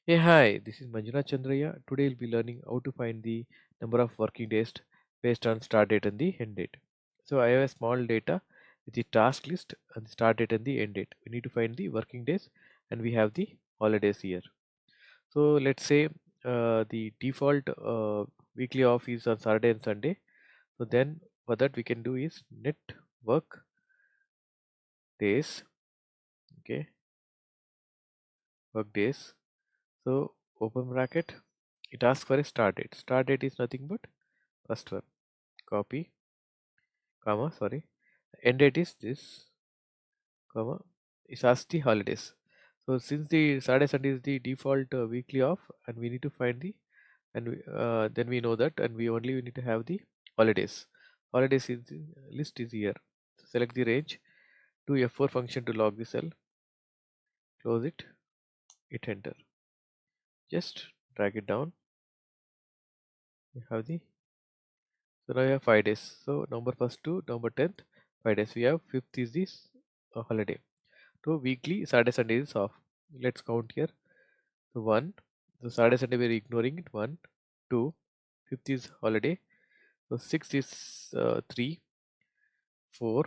Hey, hi, this is Manjuna Chandraya. Today we'll be learning how to find the number of working days based on start date and the end date. So I have a small data with the task list and the start date and the end date. We need to find the working days and we have the holidays here. So let's say the default weekly off is on Saturday and Sunday. So then for that we can do is network days, okay, work days. So open bracket, it asks for a start date. Start date is nothing but first one. Copy, comma, sorry. End date is this, comma. It asks the holidays. So since the Saturday Sunday is the default weekly off, and we need to find the then we know that, and we need to have the holidays. Holidays is list is here. So select the range. Do F4 function to log the cell. Close it. Hit enter. Just drag it down. You have the so now you have 5 days. So number first to number 10th, 5 days. We have fifth is this holiday. So weekly Saturday Sunday is off. Let's count here. So one. So Saturday Sunday we are ignoring it. One, two. Fifth is holiday. So sixth is 3, 4,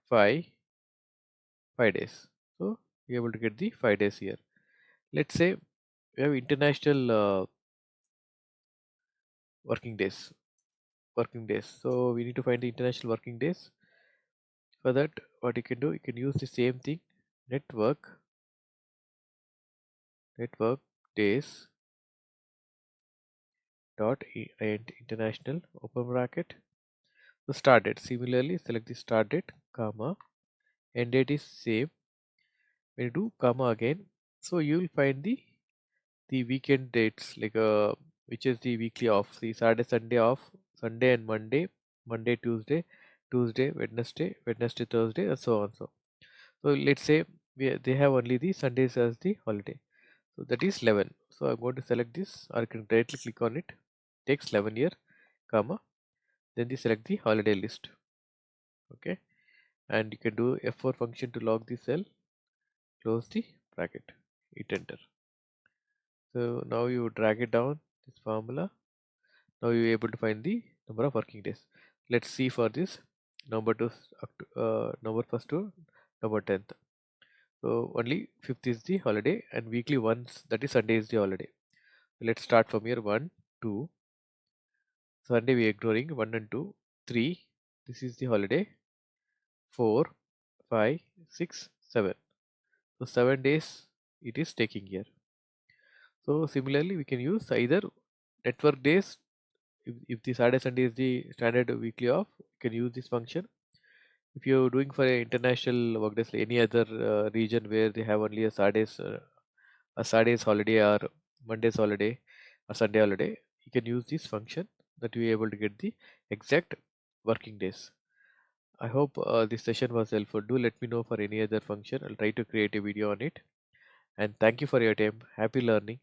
5, 5 days. So we are able to get the 5 days here. Let's say we have international working days. Working days. So we need to find the international working days. For that, what you can do, you can use the same thing. Network, network days dot and international open bracket. So start date. Similarly, select the start date, comma, end date is same. When you do comma again, so you will find the weekend dates like which is the weekly off. See Saturday, Sunday off, Sunday and Monday, Monday, Tuesday, Tuesday, Wednesday, Wednesday, Thursday, and so on. So let's say they have only the Sundays as the holiday. So that is 11. So I'm going to select this, or I can directly click on it. Takes 11 here, comma. Then they select the holiday list. Okay, and you can do F4 function to log the cell. Close the bracket. Hit enter. So now you drag it down this formula. Now you're able to find the number of working days. Let's see for this number to number first to number 10th. So only fifth is the holiday and weekly once that is Sunday is the holiday. Let's start from here. 1, 2. Sunday we are ignoring 1 and 2. 3. This is the holiday. 4, 5, 6, 7. So 7 days it is taking here. So similarly, we can use either network days. If the Saturday Sunday is the standard weekly off, you can use this function. If you're doing for a international work days, like any other region where they have only a Saturday's holiday or Monday's holiday or Sunday holiday, you can use this function that you are able to get the exact working days. I hope this session was helpful. Do let me know for any other function. I'll try to create a video on it. And thank you for your time. Happy learning.